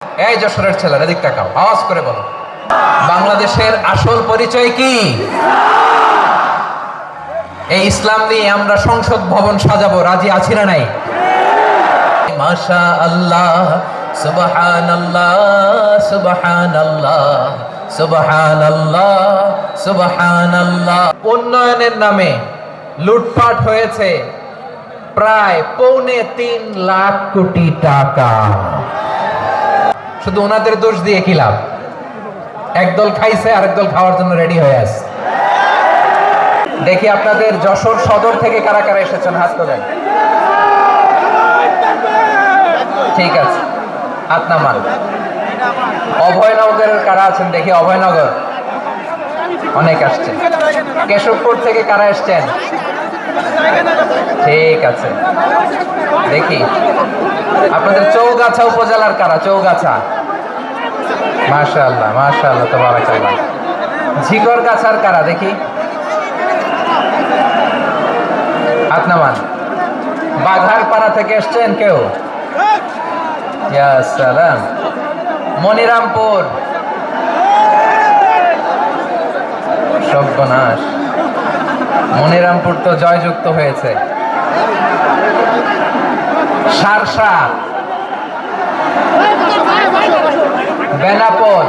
এই যশোরের ছেলেরা এদিক তাকাও, আওয়াজ করে বলো, বাংলাদেশের আসল পরিচয় কি? এই ইসলাম নিয়ে আমরা সংসদ ভবন সাজাবো, রাজি আছি না নাই? মাশা আল্লাহ, সুবহানাল্লাহ, সুবহানাল্লাহ, সুবহানাল্লাহ, সুবহানাল্লাহ। উন্নয়নের নামে লুটপাট হয়েছে প্রায় 3.25 লাখ কোটি টাকা। শুধু ওনাদের দোষ দিয়ে কি লাভ? একদল খাইছে, আরেক দল খাওয়ার জন্য রেডি হয়ে আছে। দেখি আপনাদের যশোর সদর থেকে কারা কারা এসেছেন, হাত তোলেন। ঠিক আছে, হাত নামান। অভয়নগরের কারা আছেন দেখি? অভয়নগর অনেক আসছেন। কেশবপুর থেকে কারা এসছেন? ঠিক আছে, দেখি আপনাদের চৌগাছা উপজেলার কারা? চৌগাছা, মাশাআল্লাহ মাশাআল্লাহ, তাবারাকাল্লাহ। ঝিকরগাছার কারা দেখি? হাত নামান। বাঘারপাড়া থেকে এসছেন কেউ? ইয়া সালাম। মনিরামপুর, সর্বনাশ, মনিরামপুর তো জয়যুক্ত হয়েছে। সারসা, বেনাপোল,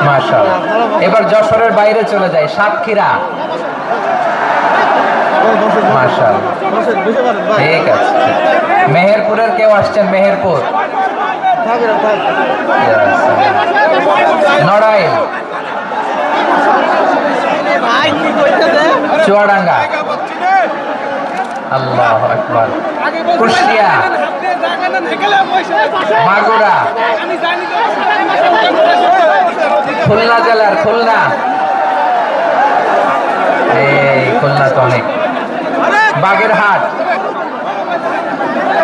মাশাআল্লাহ। এবার যশোরের বাইরে চলে যায়, সাতক্ষীরা, মাশাআল্লাহ, ঠিক আছে। মেহেরপুরের কেউ আসছেন? মেহেরপুর, নড়াইল, চুয়াডাঙ্গা, আল্লাহু আকবার, কুষ্টিয়া, মাগুরা, খুলনা জেলার খুলনা, এই খুলনা তো অনেক, বাগেরহাট,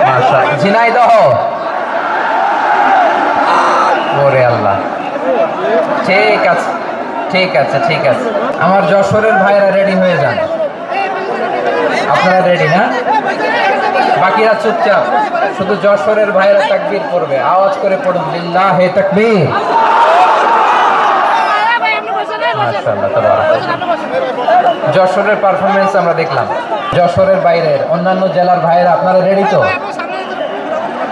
মাশাআল্লাহ, ঝিনাইদহ, ওরে আল্লাহ, ঠিক আছে ঠিক আছে ঠিক আছে। আমার যশোরের ভাইরা রেডি হয়ে যান। আপনারা রেডি না? বাকিরা চুপচাপ, শুধু যশোরের ভাইরা তাকবীর পড়বে, আওয়াজ করে পড়ুন, লিল্লাহে তাকবীর। মাশাআল্লাহ, তাবারাকাল্লাহ। যশোরের পারফরমেন্স আমরা দেখলাম। যশোরের বাইরের অন্যান্য জেলার ভাইরা আপনারা রেডি তো?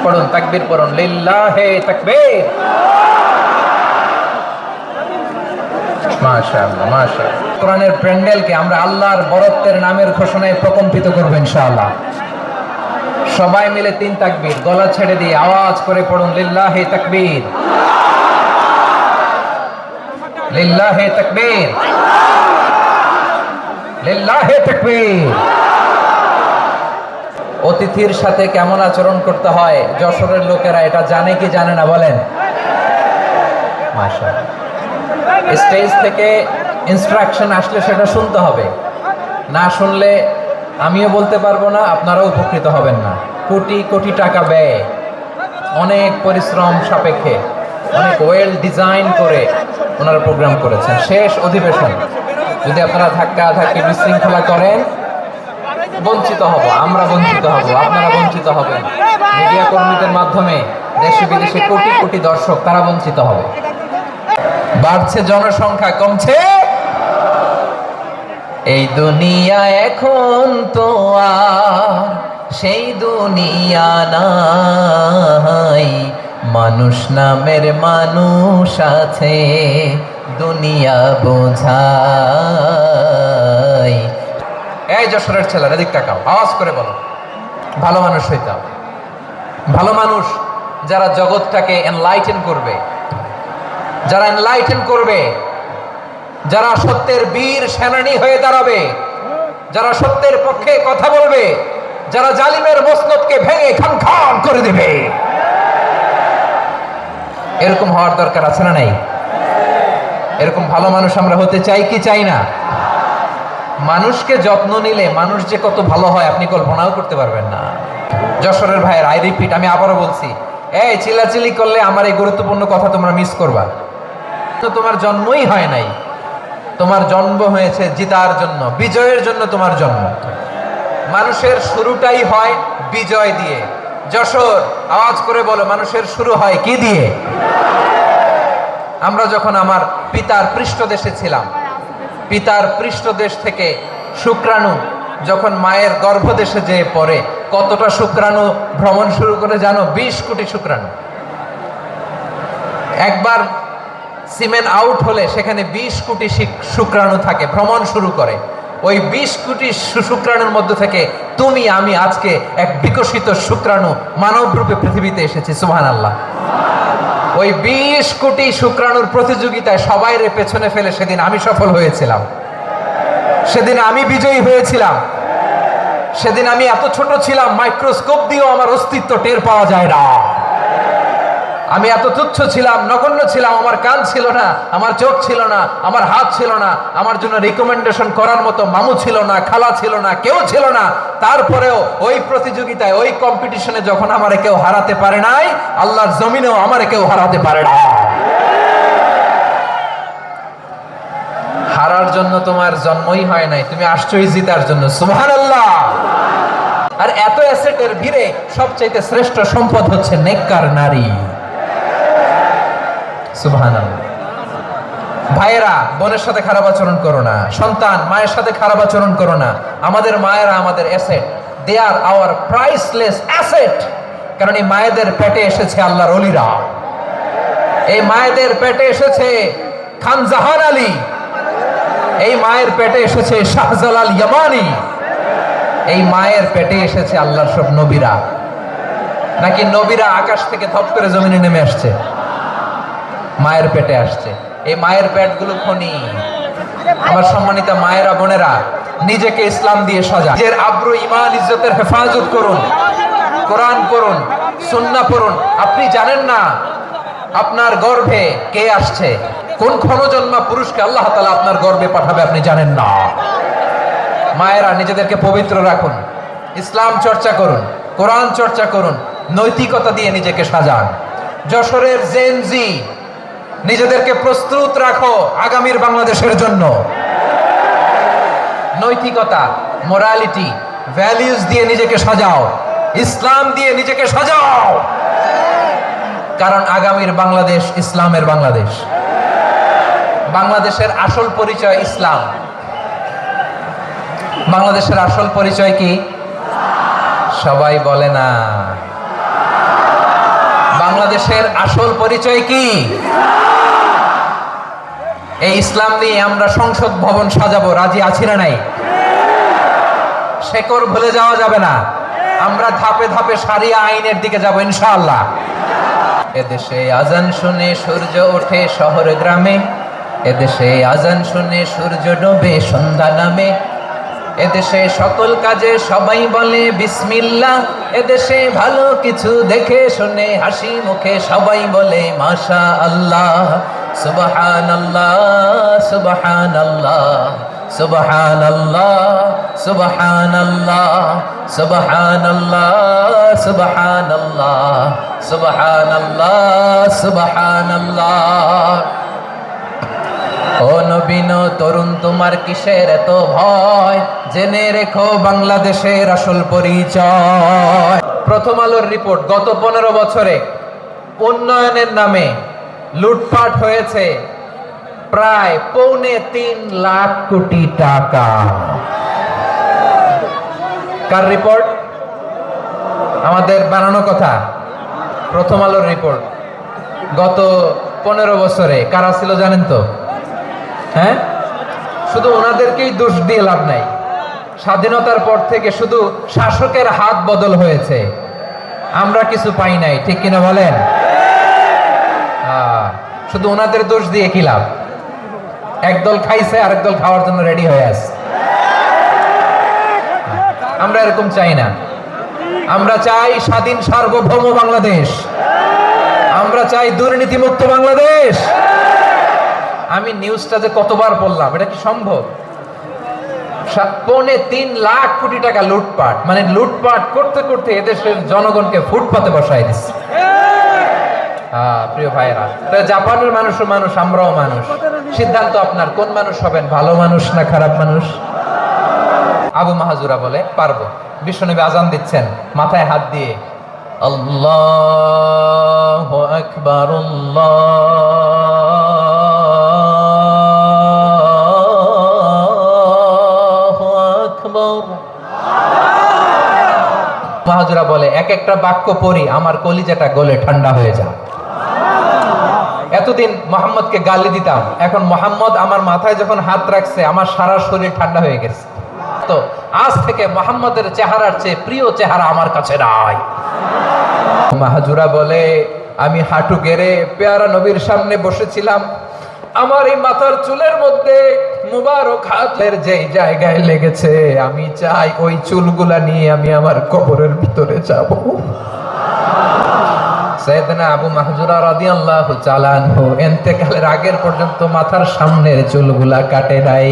পড়ুন, তাকবীর পড়ুন, লিল্লাহে তাকবীর। মাশাআল্লাহ মাশাআল্লাহ। কোরআনের প্যান্ডেলকে আমরা আল্লাহর বরত্বের নামের ঘোষণায় প্রকম্পিত করব ইনশাআল্লাহ। সবাই মিলে 3 তাকবীর, গলা ছেড়ে দিয়ে আওয়াজ করে পড়ুন, লিল্লাহে তাকবীর, লিল্লাহে তাকবীর, লিল্লাহে তাকবীর। অতিথির সাথে কেমন আচরণ করতে হয় যশোরের লোকেরা এটা জানে কি জানে না বলেন? মাশাআল্লাহ। স্টেজ থেকে ইনস্ট্রাকশন আসলে সেটা শুনতে হবে, না শুনলে আমিও বলতে পারবো না, আপনারাও উপকৃত হবেন না। কোটি কোটি টাকা ব্যয়, অনেক পরিশ্রম সাপেক্ষে, অনেক ওয়েল ডিজাইন করে ওনারা প্রোগ্রাম করেছেন। শেষ অধিবেশন যদি আপনারা ধাক্কা ধাক্কি বিশৃঙ্খলা করেন, বঞ্চিত হব, আমরা বঞ্চিত হব, আপনারা বঞ্চিত হবেন। মিডিয়া কর্মীদের মাধ্যমে দেশে বিদেশে কোটি কোটি দর্শক তারা বঞ্চিত হবে। বাড়ছে জনসংখ্যা, কমছে এই দুনিয়া, এখন তো আর সেই দুনিয়া নাই। মানুষ নামের মানুষ আছে, দুনিয়া বোঝাই। এই যশোরের ছেলেরা এদিক তাকাও, আওয়াজ করে বলো, ভালো মানুষ হইতে হবে। ভালো মানুষ যারা জগৎটাকে এনলাইটেন করবে, যারা এনলাইটেন করবে, যারা সত্যের বীর সেনানী হয়ে দাঁড়াবে, যারা সত্যের পক্ষে কথা বলবে, যারা জালিমের মসনদকে ভেঙে খান খান করে দেবে, এরকম হওয়ার দরকার আছে না নাই? এরকম ভালো মানুষ আমরা হতে চাই কি চাই না? মানুষকে যত্ন নিলে মানুষ যে কত ভালো হয় আপনি কল্পনাও করতে পারবেন না। যশোরের ভাইয়ের, আই রিপিট, আমি আবারও বলছি, এই চিল্লাচিল্লি করলে আমার এই গুরুত্বপূর্ণ কথা তোমরা মিস করবা। তো তোমার জন্মই হয় নাই, তোমার জন্ম হয়েছে জিতার জন্য, বিজয়ের জন্য তোমার জন্ম। মানুষের শুরুটাই হয় বিজয় দিয়ে, যশোর, আওয়াজ করে বলো, মানুষের শুরু হয় কি দিয়ে? আমরা যখন আমার পিতার পৃষ্ঠদেশে ছিলাম, পিতার পৃষ্ঠদেশ থেকে শুক্রাণু যখন মায়ের গর্ভদেশে যেয়ে পড়ে, কতটা শুক্রাণু ভ্রমণ শুরু করে জানো? 20 কোটি শুক্রাণু। একবার সিমেন আউট হলে সেখানে 20 কোটি শুক্রাণু থাকে, ভ্রমণ শুরু করে। ওই 20 কোটি শুক্রাণুর মধ্যে থেকে তুমি আমি আজকে এক বিকশিত শুক্রাণু মানব রূপে পৃথিবীতে এসেছি। সুবহানাল্লাহ। ওই 20 কোটি শুক্রাণুর প্রতিযোগিতায় সবাইরে পেছনে ফেলে সেদিন আমি সফল হয়েছিলাম, সেদিন আমি বিজয়ী হয়েছিলাম। সেদিন আমি এত ছোট ছিলাম, মাইক্রোস্কোপ দিয়েও আমার অস্তিত্ব টের পাওয়া যায় না। আমি এত তুচ্ছ ছিলাম, নগণ্য ছিলাম। আমার কান ছিল না, আমার চোখ ছিল না, আমার হাত ছিল না, আমার জন্য রিকমেন্ডেশন করার মতো মামু ছিল না, খালা ছিল না, কেউ ছিল না। তারপরেও ওই প্রতিযোগিতায়, ওই কম্পিটিশনে যখন আমারে কেউ হারাতে পারে নাই, আল্লাহর জমিনেও আমারে কেউ হারাতে পারে না। হারার জন্য তোমার জন্মই হয় নাই, তুমি আসছোই জিতার জন্য। সুবহানাল্লাহ। আর এত অ্যাসেটের ভিড়ে সবচাইতে শ্রেষ্ঠ সম্পদ হচ্ছে নেককার নারী। সুবহানাল্লাহ। ভাইয়েরা, বোনের সাথে খারাপ আচরণ করো না। সন্তান, মায়ের সাথে খারাপ আচরণ করো না। আমাদের মায়েরা আমাদের asset, they are our priceless asset. কারণ এই মায়েদের পেটে এসেছে আল্লাহর ওলিরা, এই মায়েদের পেটে এসেছে খান জাহান আলী, এই মায়ের পেটে এসেছে শাহজালাল ইয়ামানি, এই মায়ের পেটে এসেছে আল্লাহর সব নবীরা। নাকি নবীরা আকাশ থেকে ধপ করে জমিনে নেমে আসছে? মায়ের পেটে আসছে। এই মায়ের পেটগুলো খনি। আমার সম্মানিত মায়েরা, বোনেরা, নিজেকে ইসলাম দিয়ে সাজা, নিজের আব্রু, ঈমান, ইজ্জতের হেফাজত করুন। কোরআন পড়ুন, সুন্নাহ পড়ুন। আপনি জানেন না আপনার গর্ভে কে আসছে, কোন ক্ষণজন্মা পুরুষকে আল্লাহ তাআলা আপনার গর্ভে পাঠাবে আপনি জানেন না। মায়েরা, নিজেদেরকে পবিত্র রাখুন, ইসলাম চর্চা করুন, কোরআন চর্চা করুন, নৈতিকতা দিয়ে নিজেকে সাজান। যশোরের জেনজি, নিজেদেরকে প্রস্তুত রাখো আগামীর বাংলাদেশের জন্য। নৈতিকতা, মোরালিটি, ভ্যালিউজ দিয়ে নিজেকে সাজাও, ইসলাম দিয়ে নিজেকে সাজাও। কারণ আগামীর বাংলাদেশ ইসলামের বাংলাদেশ। বাংলাদেশের আসল পরিচয় ইসলাম। বাংলাদেশের আসল পরিচয় কি? সবাই বলে না। বাংলাদেশের আসল পরিচয় কি? এই ইসলাম নিয়ে আমরা সংসদ ভবন সাজাবো, রাজি আছি না নাই? শেকড় ভুলে যাওয়া যাবে না। আমরা ধাপে ধাপে সারিয়া আইনের দিকে যাব ইনশাআল্লাহ। এদেশে আজান শুনে সূর্য ওঠে শহর গ্রামে, এদেশে আজান শুনে সূর্য ডোবে সন্ধ্যা নামে, এদেশে সকল কাজে সবাই বলে বিসমিল্লাহ, এদেশে ভালো কিছু দেখে শুনে হাসি মুখে সবাই বলে মাশা আল্লাহ। সুবহানাল্লাহ, সুবহানাল্লাহ, সুবহানাল্লাহ, সুবহানাল্লাহ, সুবহানাল্লাহ, সুবহানাল্লাহ, সুবহানাল্লাহ, সুবহানাল্লাহ। ও নবীন তরুণ, তোমার কিসের এত ভয়? জেনে রেখো বাংলাদেশের আসল পরিচয়। প্রথম আলোর রিপোর্ট, গত 15 বছরে উন্নয়নের নামে লুটপাট হয়েছে প্রায় 3.25 লাখ কোটি টাকা। কার রিপোর্ট? আমাদের বানানো কথা। প্রথম আলোর রিপোর্ট। গত 15 বছরে কারা ছিল জানেন তো? হ্যাঁ, শুধু ওনাদেরকেই দোষ দিয়ে লাভ নাই। স্বাধীনতার পর থেকে শুধু শাসকের হাত বদল হয়েছে, আমরা কিছু পাই নাই। ঠিক কিনা বলেন? শুধু ওনাদের দোষ দিয়ে কি লাভ? একদল খাইছে, আরেক দল খাওয়ার জন্য রেডি হয়ে আছে। আমরা এরকম চাই না। আমরা চাই স্বাধীন সার্বভৌম বাংলাদেশ। আমরা চাই দুর্নীতিমুক্ত বাংলাদেশ। আমি নিউজটা যে কতবার বললাম, এটা কি সম্ভব? 3.25 লাখ কোটি টাকা লুটপাট, মানে লুটপাট করতে করতে এদেশের জনগণকে ফুটপাতে বসায় দিচ্ছে। প্রিয় ভাইয়েরা, জাপানের মানুষও মানুষ, আমরাও মানুষ। সিদ্ধান্ত আপনার, কোন মানুষ হবেন, ভালো মানুষ না খারাপ মানুষ? আবু মাহাজুরা বলে পারবো। বিশ্বনবী আজান দিচ্ছেন, মাথায় হাত দিয়ে আল্লাহু আকবার, আল্লাহু আকবার। মাহাজুরা বলে এক একটা বাক্য পড়ি আমার কলিজাটা গলে ঠান্ডা হয়ে যায়। এতদিন মোহাম্মদকে গালি দিতাম, এখন মোহাম্মদ আমার মাথায় যখন হাত রাখছে আমার সারা শরীর ঠান্ডা হয়ে গেছে। তো আজ থেকে মোহাম্মদের চেহারার চেয়ে প্রিয় চেহারা আমার কাছে নাই। মাহাজুরা বলে আমি হাঁটু গেড়ে পেয়ারা নবীর সামনে বসেছিলাম, আমার এই মাথার চুলের মধ্যে মুবারক হাতের যেই জায়গায় লেগেছে আমি চাই ওই চুলগুলা নিয়ে আমি আমার কবরের ভিতরে যাব। সাইয়েদনা আবু মাহজুরা রাদিয়াল্লাহু তাআলা আনহু ইন্তেকালের আগের পর্যন্ত মাথার সামনের চুলগুলা কাটে নাই।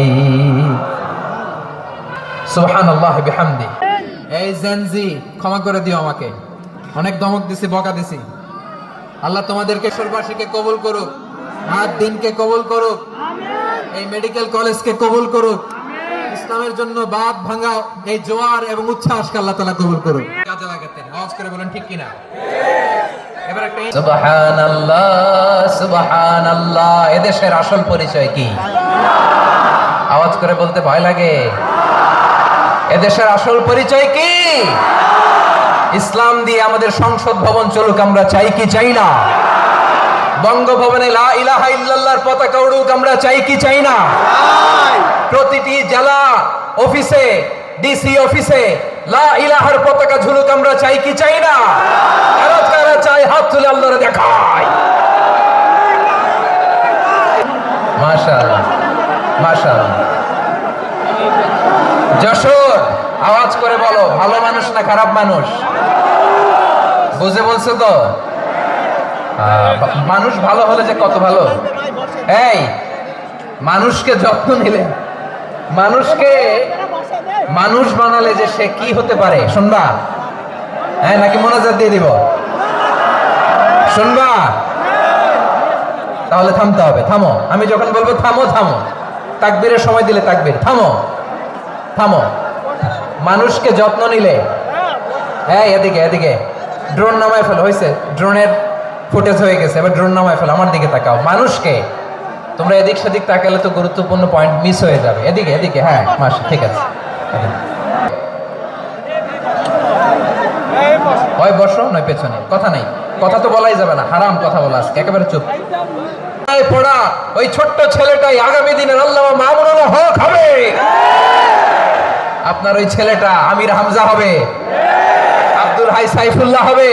সুবহানাল্লাহি বিহামদি। এই জেনজি ক্ষমা করে দিও আমাকে, অনেক ধমক দিছি, বকা দিছি। আল্লাহ তোমাদেরকে সর্ববাসীকে কবুল করুক, আর দিনকে কবুল করুক, এই মেডিকেল কলেজকে কবুল করুক, ইসলামের জন্য বাদ ভাঙা এই জোয়ার এবং উচ্ছ্বাসকে আল্লাহ তাআলা কবুল করুক। কাজে লাগাতেন, আওয়াজ করে বলেন ঠিক কিনা? এবার একটা সুবহানাল্লাহ, সুবহানাল্লাহ। এদেশের আসল পরিচয় কি? আওয়াজ করে বলতে ভয় লাগে। এদেশের আসল পরিচয় কি? ইসলাম দিয়ে আমাদের সংসদ ভবন চলুক, আমরা চাই কি চাই না? বঙ্গভবনে লা ইলাহা ইল্লাল্লাহর পতাকা উড়ুক, আমরা চাই কি চাই না? প্রতিটি জেলা অফিসে, ডিসি অফিসে লা ইলাহার পতাকা ঝুলুক, আমরা চাই কি চাই না? কারা কারা চাই হাত তুলে আল্লাহরে দেখায়। মাশাআল্লাহ, মাশাআল্লাহ। যশোর, আওয়াজ করে বলো ভালো মানুষ না খারাপ মানুষ? বুঝে বলছো তো? মানুষ ভালো হলে যে কত ভালো। এই মানুষকে যত্ন নিলে, মানুষকে মানুষ বানালে যে সে কি হতে পারে শুনবা? হ্যাঁ, নাকি মোনাজাত দিয়ে দিব? শুনবা? তাহলে থামতে হবে। থামো, আমি যখন বলবো থামো থামো, তাকবীরের সময় দিলে তাকবীর। থামো থামো। মানুষকে যত্ন নিলে, হ্যাঁ এদিকে এদিকে, ড্রোন নামায় ফেলো। হয়েছে, ড্রোনের ফুটেজ হয়ে গেছে, এবার ড্রোন নামায় ফেলো। আমার দিকে তাকাও। মানুষকে, তোমরা এদিক সেদিক তাকালে তো গুরুত্বপূর্ণ পয়েন্ট মিস হয়ে যাবে। এদিকে এদিকে, হ্যাঁ মাস ঠিক আছে। হয় বসো নয় পেছনে, কথা নাই, কথা তো বলাই যাবে না, হারাম কথা বলা আজকে, একেবারে চুপ। পড়া ওই ছোট্ট ছেলেটাই আগামী দিনের আল্লামা মামুনুল হক হবে। আপনার ওই ছেলেটা আমির হামজা হবে, আব্দুল হাই সাইফুল্লাহ হবে,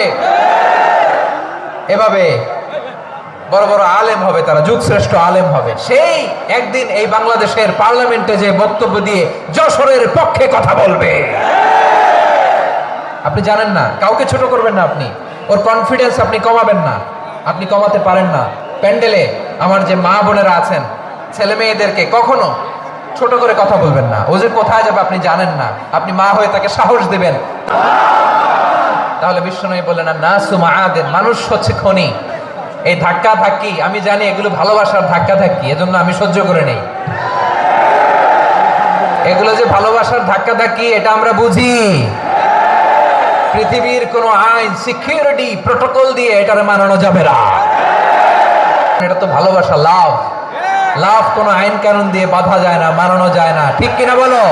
এভাবে বড় বড় আলেম হবে, তারা যুগ শ্রেষ্ঠ আলেম হবে। সেই একদিন এই বাংলাদেশের পার্লামেন্টে যে বক্তব্য দিয়ে যশোরের পক্ষে কথা বলবে। আপনি জানেন না, কাউকে ছোট করবেন না, আপনি ওর কনফিডেন্স আপনি কমাবেন না, আপনি কমাতে পারেন না। প্যান্ডেলে আমার যে মা বোনেরা আছেন, ছেলে মেয়েদেরকে কখনো ছোট করে কথা বলবেন না। ও যে কোথায় যাবে আপনি জানেন না, আপনি মা হয়ে তাকে সাহস দেবেন। তাহলে বিশ্বনবী বলেন না সুমাআদেন, মানুষ হচ্ছে খনি। এই ধাক্কা ধাক্কি আমি জানি এগুলো ভালোবাসার ধাক্কা ধাক্কি, এজন্য আমি সহ্য করে নেই। এগুলো যে ভালোবাসার ধাক্কা ধাক্কি এটা আমরা বুঝি। পৃথিবীর কোন আইন, সিকিউরিটি প্রটোকল দিয়ে এটারে মানানো যাবে না। এটা তো ভালোবাসা, লাভ। লাভ কোন আইন কানুন দিয়ে বাধা যায় না, মানানো যায় না। ঠিক কিনা বলো?